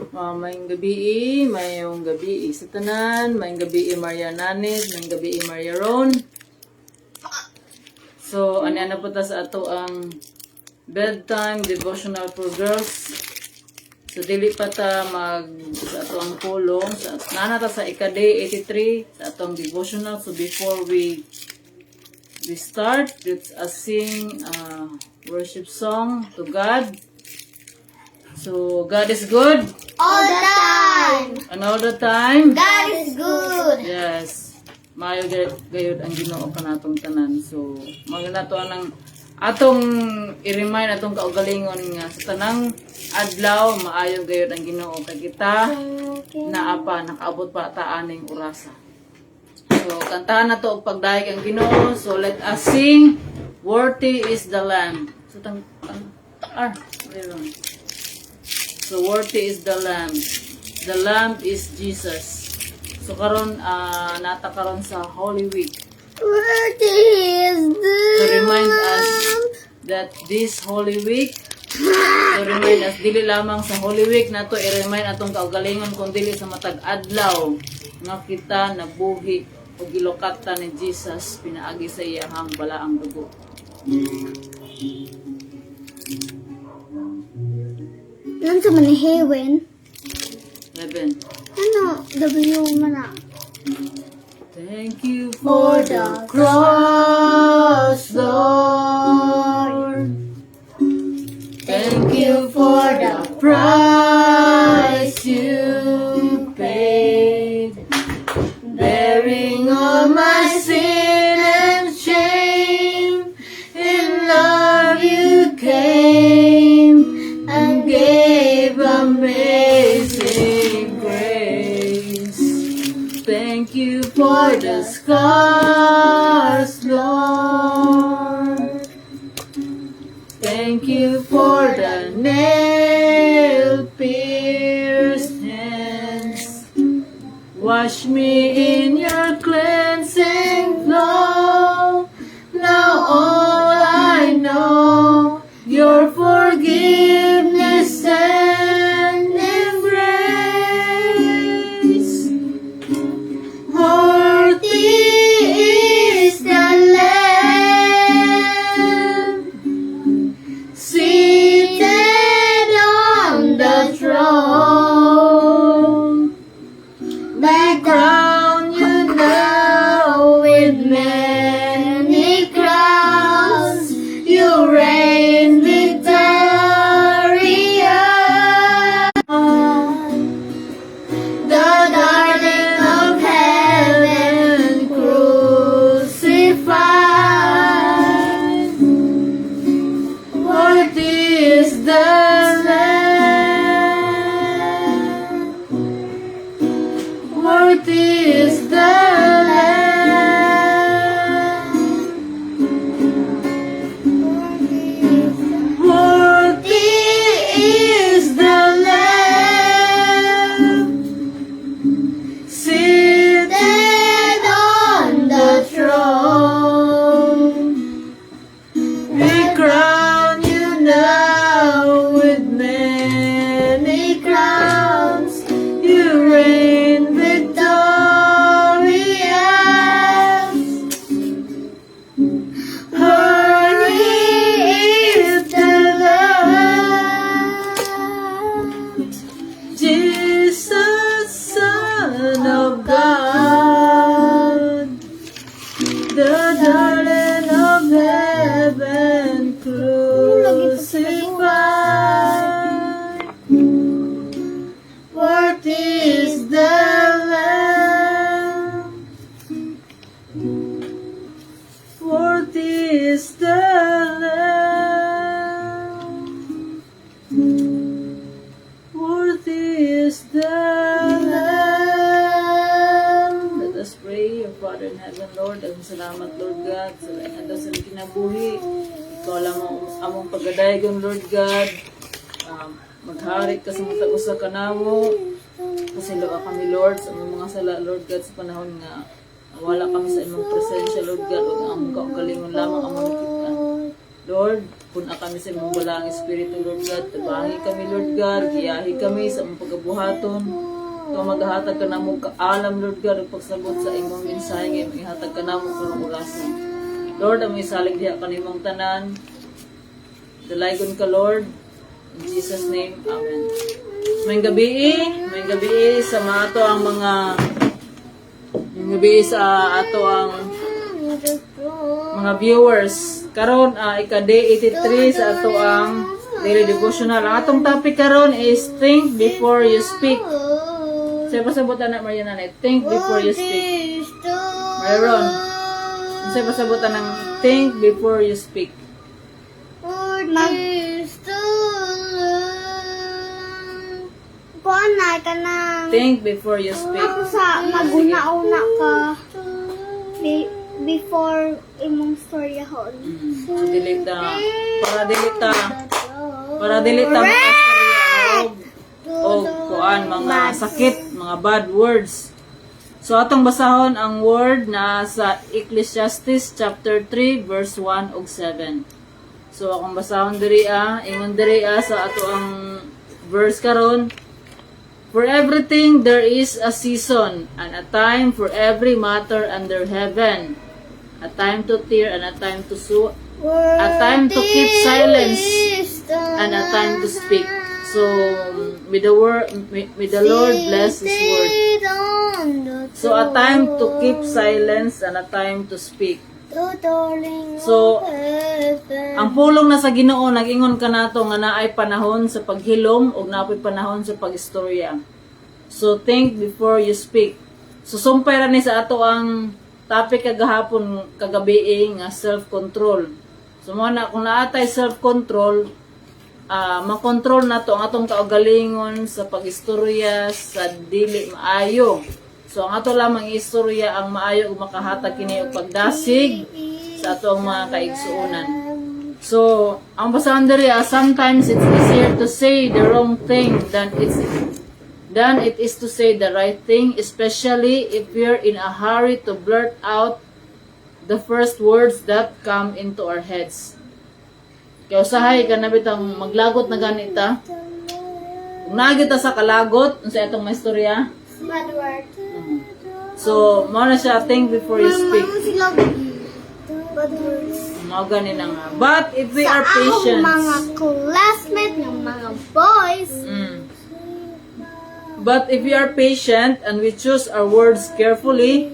Mayong gabi, mayong gabi sa tanan, mayong gabi Maria Nanis, mayong gabi Maria Ron. So, ano po ta sa ato ang bedtime devotional for girls. So, dili pa ta sa ato ang pulong. Nana ta sa ika-day 83 sa atong devotional. So, before we start, let's sing worship song to God. So, God is good. All the time. And all the time. God is good. Yes. Maayo gayud ang Ginoo kanatong tanan. So, maganda to anang atong i-remind atong kaugalingon nga sa tanang adlaw maayo gayud ang Ginoo kay kita nakaabot pa ta aning orasa. So, kantahan na to og pagdayeg ang Ginoo. So, let us sing Worthy is the Lamb. So, So, worthy is the Lamb. The Lamb is Jesus. So, karon nata karon sa Holy Week. Worthy is the To remind us that this Holy Week, to remind us, dili lamang sa Holy Week na to i-remind atong kaugalingon kung dili sa matag adlaw nga kita nabuhi o gilokata ni Jesus pinaagi sa iyang balaang dugo. Nansa man ni heaven? 11. Ano? W man na. Thank you for the cross, Lord. Thank you for the price you paid, bearing all my sin and shame. In love you came and gave amazing grace. Thank you for the scars, Lord. Thank you for the nail-pierced hands. Wash me in your cleansing flow. Now all I know, your forgiveness and embrace. Worthy is the Lamb, seated on the throne. They crown you now with many crowns. You reign victorious. The darling of heaven crucified. Worthy is the Lamb. Worthy is the Lamb. Worthy is the Lamb, seated on the throne. We crown you now with many crowns. You reign victorious. Worthy is the Lamb, Jesus, Son of God, the darling of heaven crucified. Worthy is the Lamb. Worthy is the Lamb. Worthy is the Lamb. Let us pray. Our Father in heaven, Lord, ang salamat, Lord God, sa lahat sa kinabuhi. Ikaw lang among pagadayon, Lord God. Maghari ka sa mga usa ka namo. Pasilo kami, Lord, sa mga sala, Lord God, sa panahon nga wala kami sa imong presensya, Lord God, o ang among kaugalingon lamang among nakita. Lord, puna kami sa imong balang Espiritu, Lord God. Tabangi kami, Lord God. Giyahi kami sa imong pagkabuhaton. Ito maghahatag ka na mo kaalam, Lord God, ang pagsagot sa imong mensahe ngayon. Ihatag ka na mo karumulasan. Lord, ang isalig diya kanimong tanan. Dalaygon ka, Lord. In Jesus' name, Amen. May gabi sa mga ato ang mga gabi sa ato ang mga viewers. Karon ika-day 83 sa ato ang daily devotional. Ang atong topic karon is think before you speak. Say pasabutan na Mariana na think before you speak. Mayroon. Say pasabutan ng think before you speak. Kuan na ka na. Think before you speak. Ako sa maguna-una ka before imong storyahon. Dilita. Para dilita mga o kuan mga sakit, mga bad words. So atong basahon ang word na sa Ecclesiastes chapter 3 verse 1 ug 7. So akong basahon diri ingon diri sa ato ang verse karon. For everything there is a season and a time for every matter under heaven. A time to tear and a time to sow. A time to keep silence and a time to speak. So may the Lord bless His word. So a time to keep silence and a time to speak. So ang pulong na sa Ginoo nag-ingon kanato nga naay panahon sa paghilom ug naay panahon sa pagistorya. So think before you speak. So sumpay ra ni sa ato ang topic kagahapon kagabi nga self-control. So mo na kung naatay self-control, makontrol na to ang atong kaugalingon sa pagistorya sa dili maayo. So ang ato lamang istorya ang maayo ug makahatag kini og pagdasig sa atong mga kaigsuonan. So ang basahon diri sometimes it's easier to say the wrong thing than it is to say the right thing, especially if we're in a hurry to blurt out the first words that come into our heads. Kaya usahay ka na bitang maglagot na ganita. Kung nagita sa kalagot, unsa itong may istorya? Bad word. So, mao na siya think before you speak. Bad words. Mao gani na nga. But if we are Sa patient, akong mga classmates ng mga boys. But if we are patient and we choose our words carefully,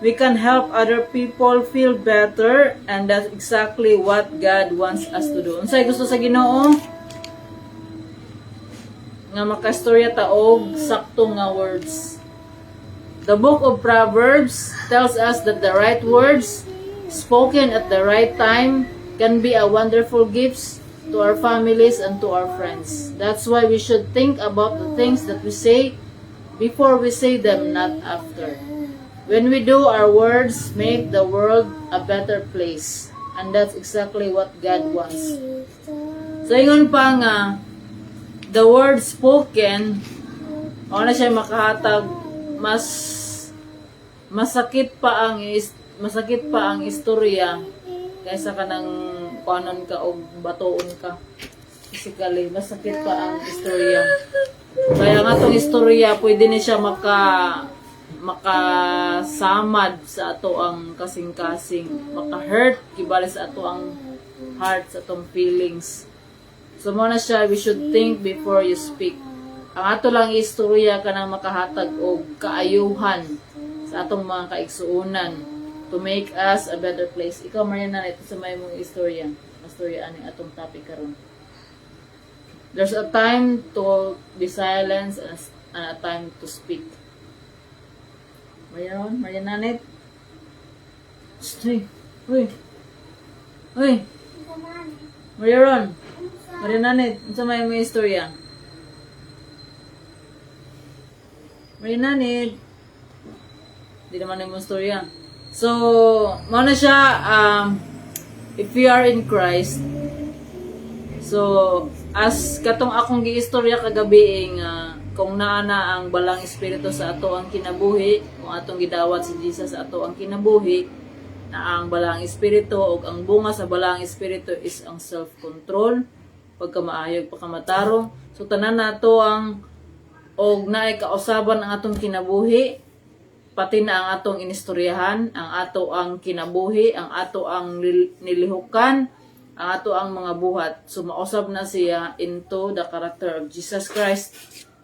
we can help other people feel better, and that's exactly what God wants us to do. Unsay gusto sa Ginoo? Nga makastorya ta og sakto nga words. The book of Proverbs tells us that the right words spoken at the right time can be a wonderful gift to our families and to our friends. That's why we should think about the things that we say before we say them, not after. When we do, our words make the world a better place. And that's exactly what God wants. So, ingon pa nga, the word spoken, na siya makahatag, masakit pa ang istorya kaysa kanang kuanon ka o batoon ka. Physically, masakit pa ang istorya. Kaya nga tong istorya, pwede ni siya makasamad sa ato ang kasing-kasing, maka-hurt kibali sa ato ang heart, sa atong feelings. So mo na siya, we should think before you speak. Ang ato lang istorya kanang makahatag og kaayuhan sa atong mga kaigsuonan to make us a better place. Ikaw Mariana, ito sa may mong istorya ani atong topic karon. There's a time to be silent and a time to speak. Mariana net. Stay. Uy. Mariana net, ito sa may mong istorya. Mariana, di naman yung storya. So, muna siya, if we are in Christ, so, as katong akong giistorya kagabi, kung naana ang balang espiritu sa ato ang kinabuhi, kung atong gidawat si Jesus sa ato ang kinabuhi, na ang balaang espiritu o ang bunga sa balaang espiritu is ang self-control, pagkamaayog, pagkamatarong. So tanan nato ang og naay kausaban ang atong kinabuhi, pati na ang atong inistoryahan, ang ato ang kinabuhi, ang ato ang nilihukan, ang ato ang mga buhat. So mausab na siya into the character of Jesus Christ.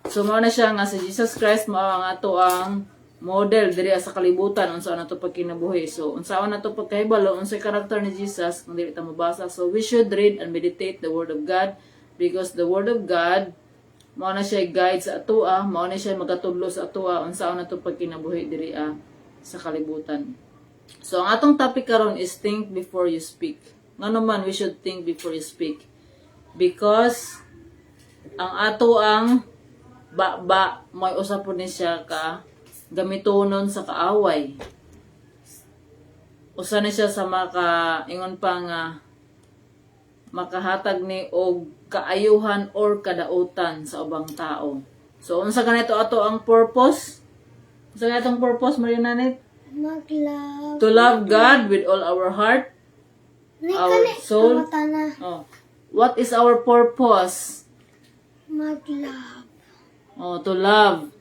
So mao na siya nga si Jesus Christ mao ang ato ang model diri sa kalibutan unsa nato pagkinabuhi. So unsaon nato pagkahibalo unsay karakter ni Jesus kung dili ta mabasa. So we should read and meditate the word of God because the word of God mao na siya guide sa atoa, mao na siya magatudlo sa atoa unsaon nato pagkinabuhi diri sa kalibutan. So ang atong topic karon is think before you speak. Ngano man we should think before you speak because ang ato ang may usapon ni siya ka gamitonon sa kaaway. Usa ni siya sa ingon pa nga makahatag ni og kaayuhan or kadautan sa ubang tao. So unsa ganito ato ang purpose? Unsa ganitong purpose Marinanit? Mag-love. To love God with all our heart, our soul. Oh. What is our purpose? Mag-love. Oh, to love.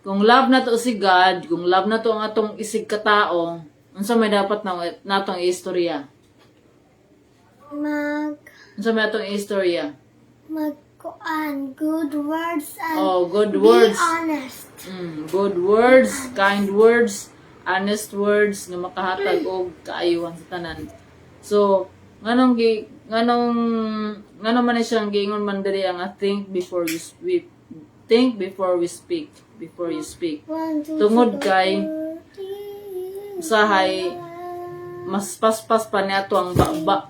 Kung love na to si God, kung love na to ang atong isig katao, unsa may dapat natong istorya? Unsa may atong istorya? Magkuan good words and Good words. be honest. Good words, kind words, honest words nga makahatag og kaayuhan sa tanan. So, nganong man siyang giingon man diri ang think before you speak. Think before we speak. Before you speak. Tungod kay usahay mas paspas pa niya ang baba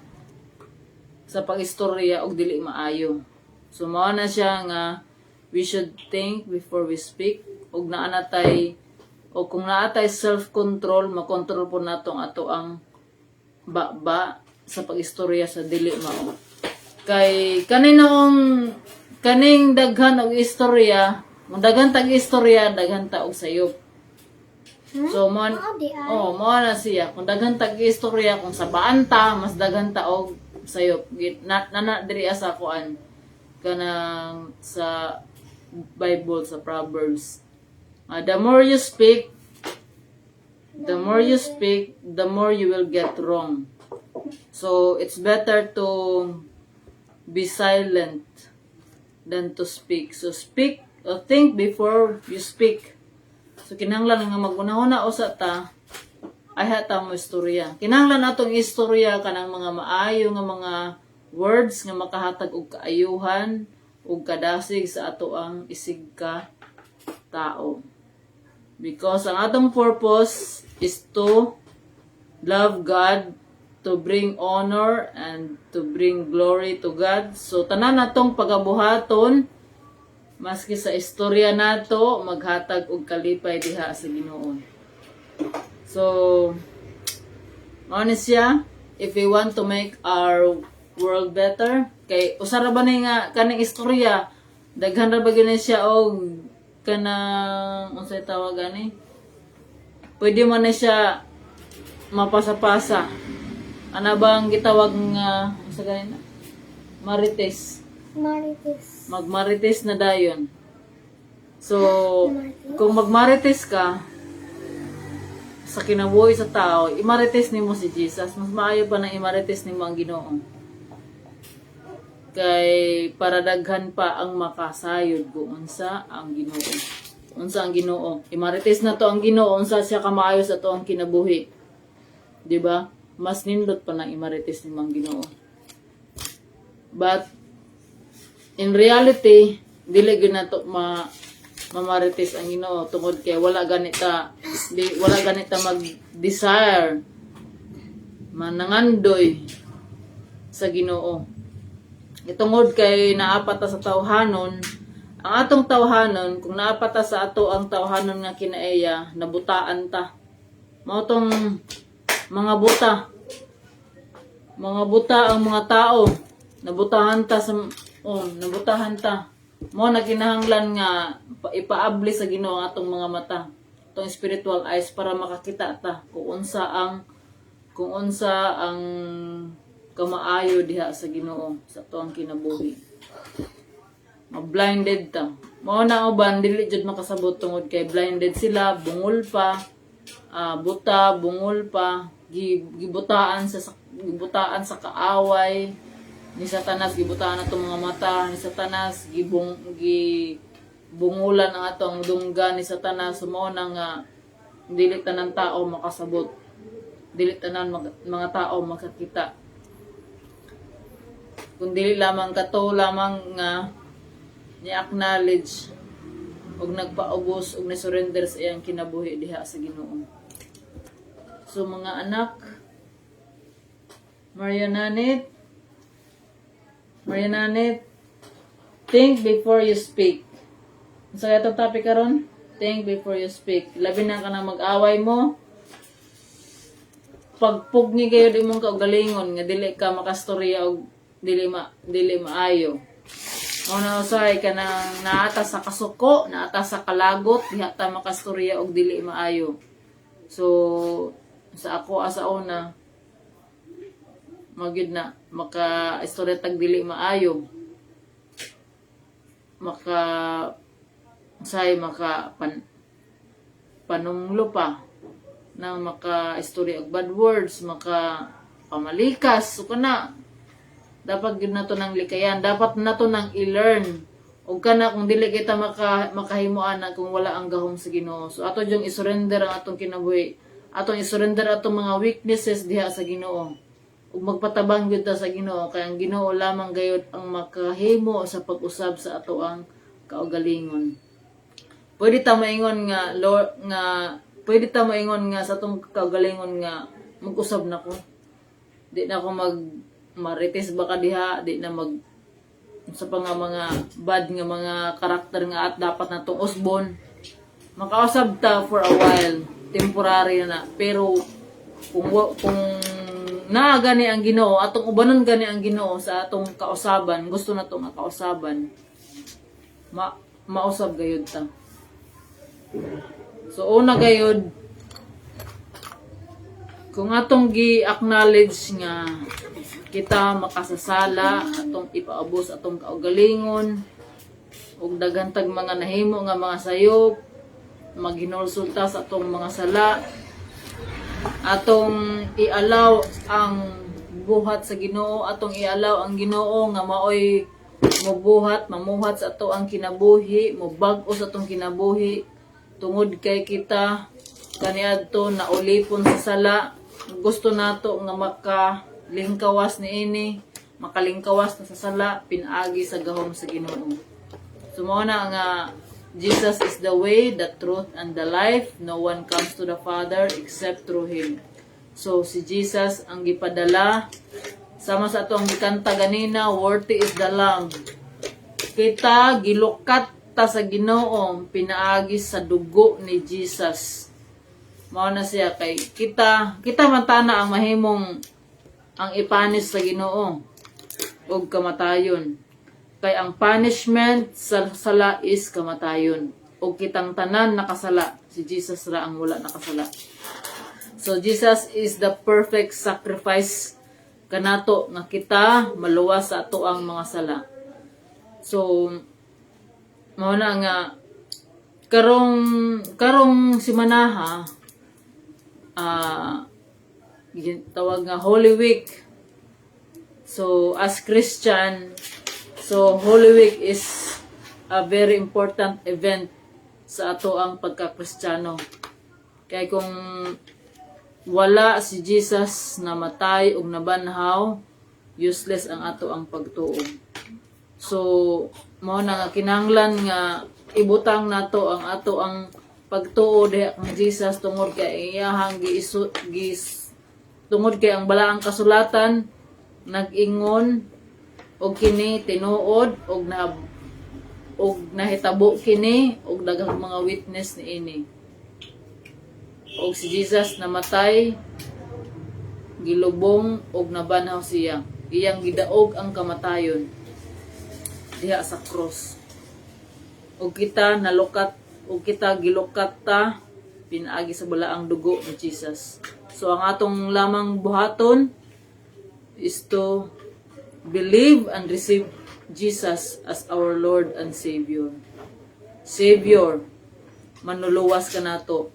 sa pag-istorya og dili maayo. So mao na siya nga we should think before we speak og naanatay o kung naatay self-control, makontrol po nato ang baba sa pag-istorya sa dili mao. Kay kaning daghan og istorya, kung daghan tag istorya, daghan ta og sayop. So mo na siya. Kung daghan tag istorya, kung sabaan ta, mas daghan ta og sayop. Nana diri sa kuan kanang sa Bible sa Proverbs. The more you speak, the more you will get wrong. So it's better to be silent than to speak. So speak or think before you speak. So kinahanglan nga magunahuna usa ta ay hata mo istorya. Kinahanglan atong istorya kanang mga maayo nga mga words nga makahatag og kaayuhan ug kadasig sa ato ang isig ka tao. Because ang atong purpose is to love God, to bring honor and to bring glory to God. So tanan natong pagabuhaton maski sa istorya nato maghatag og kalipay diha sa Ginoo. So mao ni siya, if we want to make our world better, kay usara ba ni nga kaning istorya daghan ra ba gyud siya og kanang unsay tawag ani? Pwede man na siya mapasa-pasa. Ana bang gitawag nga sa ganina? Marites. Magmarites na dayon. So, kung magmarites ka sa kinabuhi sa tao, imarites nimo si Jesus. Mas maayo pa na imarites nimo ang Ginoo. Kay para daghan pa ang makasayod kung unsa ang Ginoo. Unsa ang Ginoo? Imarites na to ang Ginoo, unsa siya kamaayo sa to ang kinabuhi. Di ba? Mas nindot pa na imarites nimo ang Ginoo. But in reality, dili gyud nato mamarites ang Ginoo tungod kay wala ganita mag-desire manangandoy sa Ginoo. Itungod kay naapat ta sa tawhanon, ang atong tawhanon kung naapat ta sa ato ang tawhanon nga kinaeya, nabutaan ta. Mao tong mga buta ang mga tao, nabutahan ta mo na kinahanglan nga ipaabli sa Ginoo ang atong mga mata, atong spiritual eyes para makakita ta kung unsa ang kung unsa ang kamaayo diha sa Ginoo sa tuang kinabuhi. Blinded ta. Mao na uban dili jud makasabot tungod kay blinded sila, bungol pa, buta, bungol pa, gibutaan sa kaaway ni Satanas, gibutaan atong mga mata ni Satanas, gibungulan ang atong dungga ni Satanas. Mao na nga dili tanan tao makasabot, dili tanan mga tao makakita, kung dili lamang kato lamang nga ni-acknowledge og nagpaubos og ni-surrender sa iyang kinabuhi diha sa Ginoo. So mga anak, Mariananit, think before you speak. So itong topic karon, think before you speak. Labi na ka na mag-away mo, pagpugni kayo di mong kaugalingon nga dili ka makastorya og dili maayo. Una usay ka nang naata sa kasuko, naata sa kalagot, diha ta makastorya og dili maayo. So sa ako asa una magyud na maka-istorya tag dili maayo. Panunglo pa nang maka-istorya og bad words, maka pamalikas, so kana dapat gid nato nang likayan, dapat nato nang i-learn. Ug kana kung dili kita makahimuan na kung wala ang gahom sa Ginoo. So ato jung i-surrender ang atong kinabuhi. Atong i-surrender atong mga weaknesses diha sa Ginoo. Ug magpatabang gyud ta sa Ginoo kay ang Ginoo lamang gayud ang makahimo sa pag-usab sa ato ang kaugalingon. Pwede ta maingon nga sa atong kaugalingon nga mag-usab nako. Di na ako marites baka diha, di na sa mga bad nga mga karakter nga at dapat natong usbon. Makausab ta for a while, temporary na, pero kung gani ang Ginoo, atong ubanon gani ang Ginoo sa atong kausaban, gusto na to nga kausaban, mausab gayud ta. So una gayud, kung atong gi-acknowledge nga kita makasasala, atong ipaabos atong kaugalingon, ug daghantag mga nahimo nga mga sayop, maghinulsulta sa atong mga sala, atong i-allow ang buhat sa Ginoo, atong i-allow ang Ginoo nga maoy mamuhat sa ato ang kinabuhi, mobag-o sa atong kinabuhi, tungod kay kita kaniadto na ulipon sa sala. Gusto nato nga makalingkawas makalingkawas na sa sala, pinaagi sa gahom sa Ginoo. So mao na nga Jesus is the way, the truth, and the life. No one comes to the Father except through Him. So si Jesus ang gipadala, sama sa atong gikanta ganina, worthy is the Lamb. Kita gilukat ta sa Ginoo, pinaagi sa dugo ni Jesus. Mao na siya kay kita mantana ang mahimong ang ipanis sa Ginoo ug kamatayon. Kay ang punishment sa sala is kamatayon. Ug kitang tanan nakasala, si Jesus ra ang wala nakasala. So Jesus is the perfect sacrifice kanato nga kita maluwas sa ato ang mga sala. So mao na nga karong simanaha tawag nga Holy Week. So as Christian, so Holy Week is a very important event sa ato ang pagka-Kristiyano. Kaya kung wala si Jesus na matay ug nabanhaw, useless ang ato ang pagtuo. So mao na nga kinahanglan nga ibutang nato ang ato ang pagtuo diha kang Jesus tungod kay iyahang tungod kay ang balaang kasulatan nag-ingon og kini tinuod og nahitabo kini og daghang mga witness niini. Og si Jesus namatay, gilubong og nabanhaw siya. Iyang gidaog ang kamatayon diha sa cross. Og kita nalukat og kita gilukat ta pinaagi sa balaang dugo ni Jesus. So ang atong lamang buhaton is to believe and receive Jesus as our Lord and Savior. Savior, manluluwas ka nato.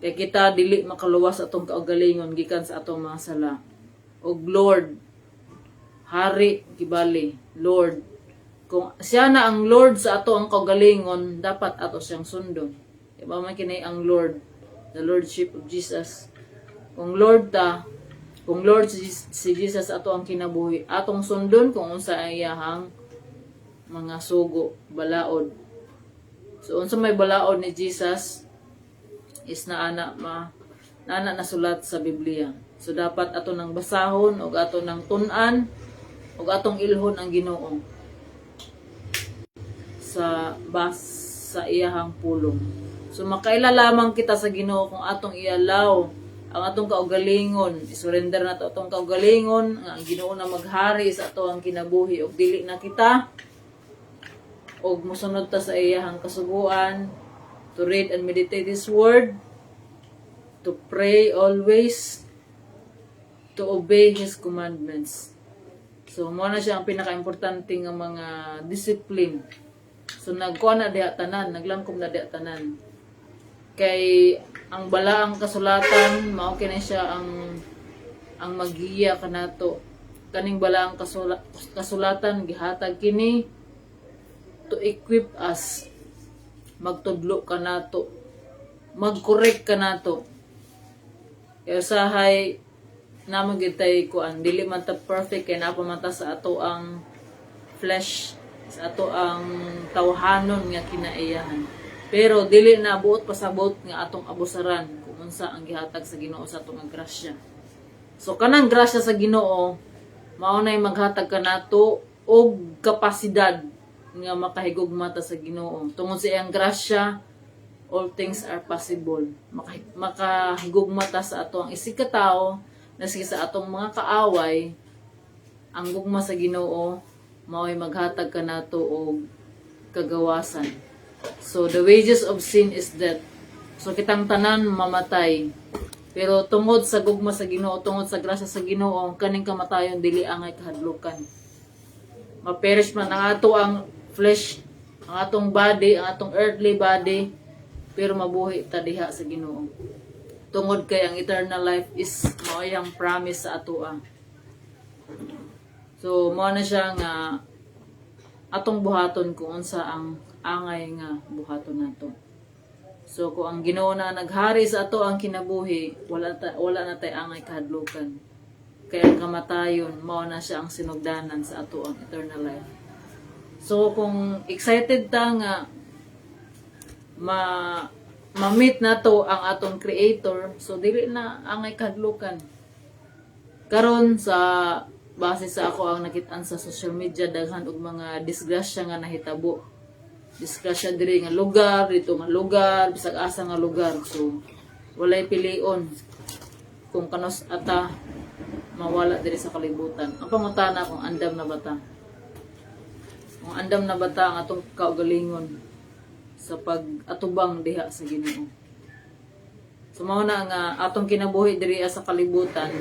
Kaya kita dili makaluwas atong kaugalingon gikan sa atong mga sala. Og Lord, Hari, gibali, Lord. Kung siya na ang Lord sa ato ang kaugalingon, dapat ato siyang sundon. Diba man kini ang Lord, the Lordship of Jesus. Kung Lord si Jesus ato ang kinabuhi, atong sundon kung unsa ay iyahang mga sugo, balaod. So unsa may balaod ni Jesus is naana nasulat sa Biblia. So dapat ato nang basahon og ato nang tun-an og atong ilhon ang Ginoo sa iyahang pulong. So makaila lamang kita sa Ginoo kung atong ialaw ang atong kaugalingon, isurrender nato atong kaugalingon, ang Ginoo na maghari sa ato ang kinabuhi ug dili na kita og mosunod ta sa iyahang kasuguan, to read and meditate His Word, to pray always, to obey His commandments. So, mo na siya ang pinaka-importante ng mga discipline. So, nagkuha na diha tanan, naglangkom na diha tanan. Kay, ang balaang kasulatan, mao kini siya ang magiya kanato. Kaning balaang kasulatan, gihatag kini to equip us, magtudlo ka nato, mag-correct ka nato. Kaya usahay naman gitay kuan, dili man ta perfect kay naapa man ta sa ato ang flesh, sa ato ang tawhanon nga kinaiyahan. Pero dili na buot pasabot nga atong abusaran kung unsa ang gihatag sa Ginoo sa atong grasya. So kanang grasya sa Ginoo mao nay maghatag kanato og kapasidad nga makahigugma ta sa Ginoo. Tungod sa iyang grasya, all things are possible. Makahigugma ta sa ato ang isig ka tawo, na sige sa atong mga kaaway, ang gugma sa Ginoo mao'y maghatag kanato og kagawasan. So the wages of sin is death. So kitang tanan mamatay. Pero tungod sa gugma sa Ginoo, tungod sa grasya sa Ginoo, kaning kamatayon dili angay kahadlukan. Ma-perish man ang ato ang flesh, ang atong body, ang atong earthly body, pero mabuhi ta diha sa Ginoo. Tungod kay ang eternal life is maayang promise sa atoa. So mao na siya nga atong buhaton kung unsa ang angay nga buhaton nato. So kung ang Ginoo na naghari sa ato ang kinabuhi, wala na tay angay kahadlukan. Kaya ang kamatayon mao na siya ang sinugdanan sa ato ang eternal life. So, kung excited ta nga ma-meet na to ang atong Creator, so dili na angay kahadlukan. Karon sa base sa ako ang nakitaan sa social media, daghan og mga disgrasya nga nahitabo. Disgrasya diri nga lugar, dito nga lugar, bisag asa nga lugar. So, walay pilion kung kanos ata mawala diri sa kalibutan. Ang pangutana kung andam na bata. Kung andam na bata ang atong kaugalingon sa pag-atubang diha sa Ginoo. So mao na nga atong kinabuhi diri sa kalibutan,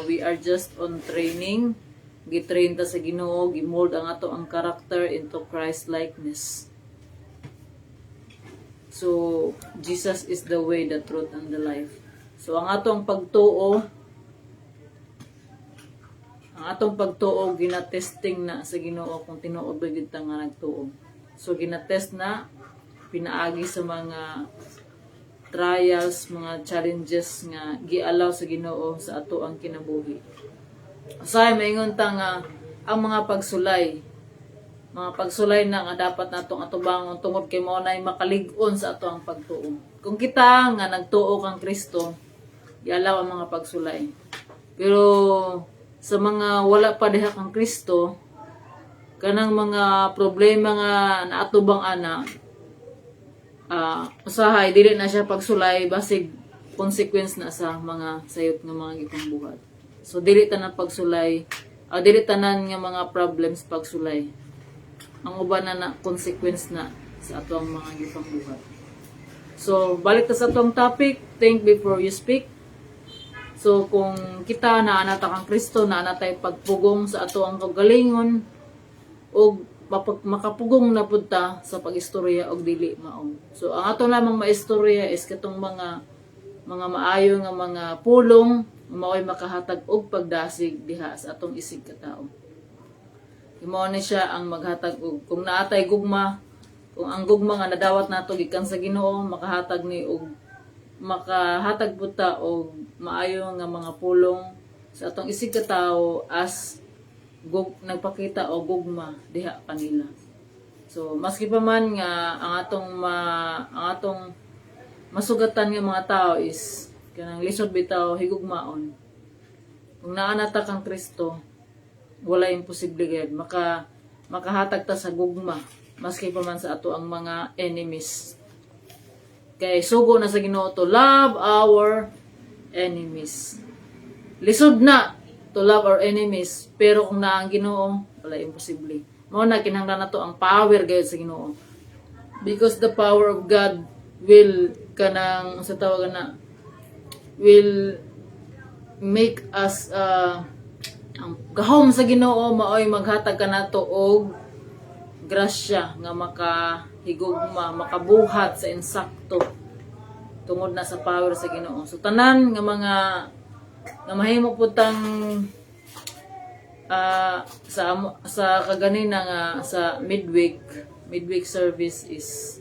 we are just on training. Gitrain ta sa Ginoo, gimold ang ato ang character into Christ likeness. So Jesus is the way, the truth, and the life. So ang atong pagtuo, ginatesting na sa Ginoo kung tinuod ba gid ta nga nagtuo. So ginatest na, pinaagi sa mga trials, mga challenges nga gialaw sa Ginoo sa ato ang kinabuhi. Usahay maingon ta nga ang mga pagsulay na nga dapat natong atubangon tungod kay mao nay makalig-on sa ato ang pagtuo. Kung kita nga nagtuo kang Kristo, gialaw ang mga pagsulay. Pero sa mga wala pa diha kang Kristo, kanang mga problema nga naatubang ana, usahay dili na siya pagsulay basig consequence na sa mga sayop nga mga gipang buhat. So dili tanan pagsulay, dili tanan nga mga problems pagsulay. Ang uban na consequence na sa atong mga gipang buhat. So balik ta sa atong topic, think before you speak. So kung kita na anata kang Kristo na anatay pagpugong sa ato ang kagalingon o makapugong na punta sa pagistorya og dili mao. So ang ato lamang maistorya is katong mga maayo nga mga pulong mao'y makahatag og pagdasig diha sa atong isig katao. Imo ni siya ang maghatag og kung naatay gugma, kung ang gugma nga nadawat nato gikan sa Ginoo makahatag ni og makahatag puta og maayo nga mga pulong sa atong isig katao as nagpakita o gugma diha kanila. So maski pa man nga ang atong masugatan nga mga tao is kanang lisod bitaw higugmaon. Kung naa nata kang Kristo, wala imposible gayud makahatag ta sa gugma maski pa man sa ato ang mga enemies. Kay sugo na sa Ginoo to love our enemies. Lisod na to love our enemies, pero kung naa ang Ginoo, wala imposible. Mao na kinahanglan nato ang power gayud sa Ginoo. Because the power of God will kanang sa tawagan na will make us ang gahom sa Ginoo maoy maghatag kanato og grasya nga makahigugma, makabuhat sa insakto tungod na sa power sa Ginoo. So tanan nga mga nga mahimo putang sa kaganina nga sa midweek service is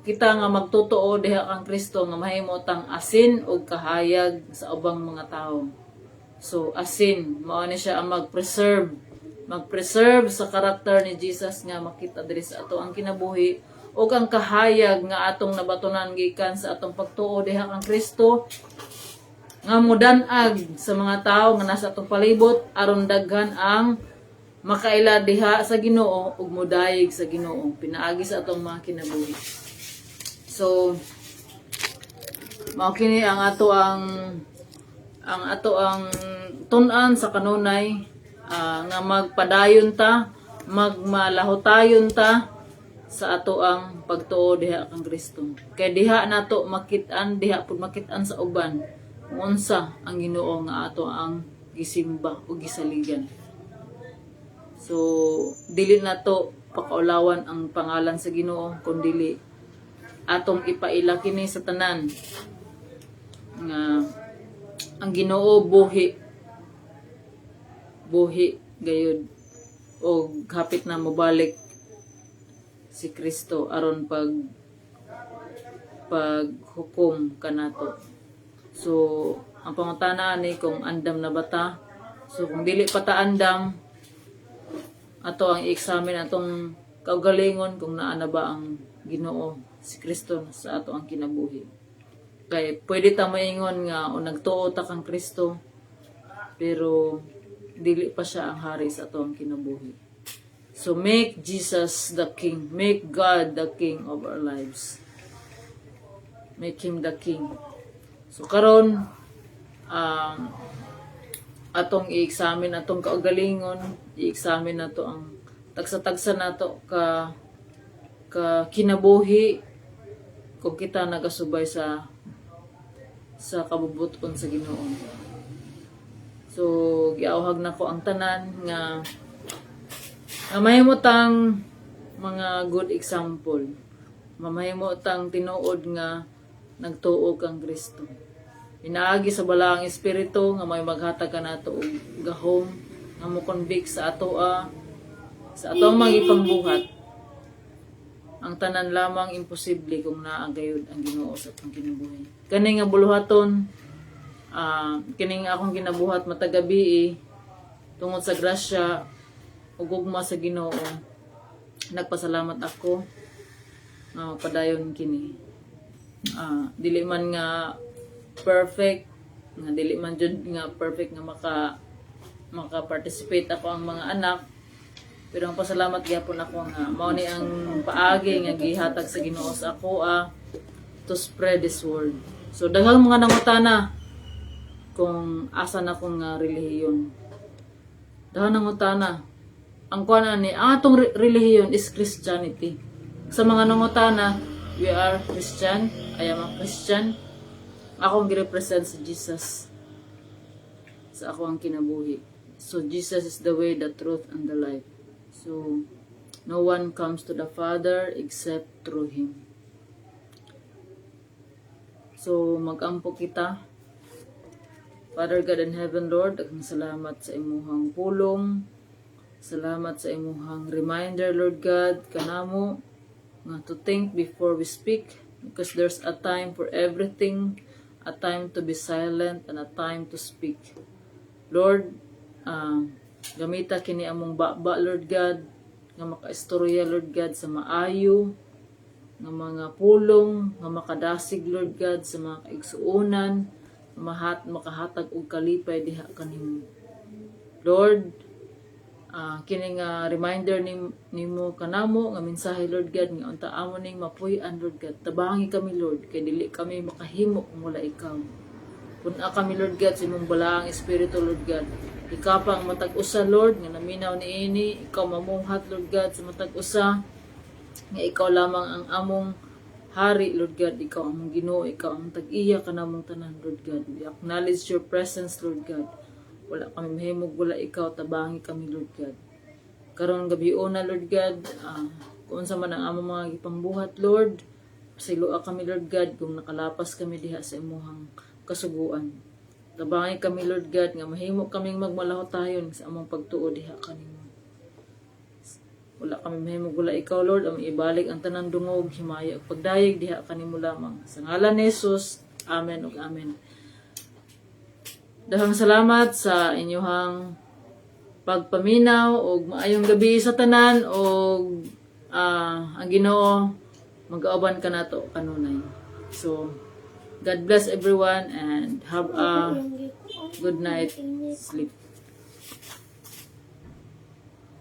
kita nga magtotoo diha kang Kristo nga mahimo tang asin og kahayag sa ubang mga tawo. So asin mao ni siya ang magpreserve sa karakter ni Jesus nga makita diri sa ato ang kinabuhi ug ang kahayag nga atong nabatunan gikan sa atong pagtuo diha kang Kristo nga modan-ag sa mga tawo nga nasa atong palibot aron daghan ang makaila diha sa Ginoo ug modayeg sa Ginoo pinaagi sa atong mga kinabuhi. So mao kini ang ato ang tun-an sa kanunay nga magpadayon ta, magmalahotayon ta sa ato ang pagtuo diha kang Kristo. Kay diha nato makit-an, diha pud makit-an sa uban kung unsa ang Ginoo nga ato ang gisimba o gisaligan. So dili nato pakaulawan ang pangalan sa Ginoo kundi atong ipaila kini sa tanan nga ang Ginoo buhi gayud o hapit na mobalik si Kristo aron paghukom kanato. So ang pangutana ni kung andam na bata. So kung dili pa ta andam, ato ang i-examine atong kaugalingon kung naa na ba ang Ginoo si Kristo sa ato ang kinabuhi. Kay pwede ta maingon nga o nagtuo ta kang Kristo pero dili pa siya ang hari sa ato ang kinabuhi. So make Jesus the King. Make God the King of our lives. Make Him the King. So karon atong i-examine atong kaugalingon, i-examine nato ang tagsa-tagsa nato ka kinabuhi kung kita nagasubay sa kabubuton sa Ginoo. So giawhag nako ang tanan nga mahimutang mga good example. Mamahimutang tinuod nga nagtuo kang Kristo. Inaagi sa balaang espiritu nga may maghatag kanato og gahom nga mo convict sa atoa sa atong magipangbuhat. Ang tanan lamang imposible kung naa gayud ang Ginoo sa atong kinabuhi. Kani nga buluhaton kining akong ginabuhat matagabi tungod sa grasya ug gugma sa Ginoo. Nagpasalamat ako padayon kini. Dili man nga perfect, nga dili man jud nga perfect nga maka-participate ako ang mga anak. Pero ang pasalamat gyapon ako nga mao ni ang paagi nga gihatag sa Ginoo sa ako to spread this word. So daghang mga nangutana kung asa na kong relihiyon. Daghang nangutana. Ang kuan ni atong relihiyon is Christianity. Sa mga nangutana, we are Christian, I am a Christian. akong girepresent si Jesus sa ako ang kinabuhi. So Jesus is the way, the truth, and the life. So no one comes to the Father except through Him. So mag-ampo kita. Father God in heaven, Lord, akong salamat sa imuhang pulong. Salamat sa imuhang reminder, Lord God, kanamo nga to think before we speak, because there's a time for everything, a time to be silent, and a time to speak. Lord, gamita kini among baba, Lord God, nga makaistorya, Lord God, sa maayo, nga mga pulong, nga makadasig, Lord God, sa mga kaigsuunan, makahatag og kalipay diha kanimo. Lord, kini nga reminder nimo kanamo nga mensahe, Lord God, nga unta amo ning mapuy-an, Lord God. Tabangi kami, Lord, kay dili kami makahimo kung wala ikaw. Puna kami, Lord God, sa imong balaang espiritu, Lord God. Ikaw pa ang matag-usa, Lord, nga naminaw niini. Ikaw mamuhat, Lord God, sa matag-usa. Nga ikaw lamang ang among hari, Lord God. Ikaw ang among Ginoo, ikaw ang tag-iya kanamong tanan, Lord God. We acknowledge your presence, Lord God. Wala kami mahimog, wala ikaw, tabangi kami, Lord God. Karon gabi una, Lord God, kung sa man ang among mga gipambuhat, Lord, pasilua kami, Lord God, kung nakalapas kami diha sa imuhang kasuguan. Tabangi kami, Lord God, nga mahimo kaming magmalahot tayon sa among pagtuo diha kanimo. Wala kami mahimog, wala ikaw, Lord, ang ibalik ang tanang dungog, himaya, ug pagdayeg diha kanimo lamang. Sa ngalan ni Jesus, amen ug amen. Dahang salamat sa inyong pagpaminaw ug maayong gabi sa tanan ug ang Ginoo mag-auban ka nato kanunay. So God bless everyone and have a good night sleep.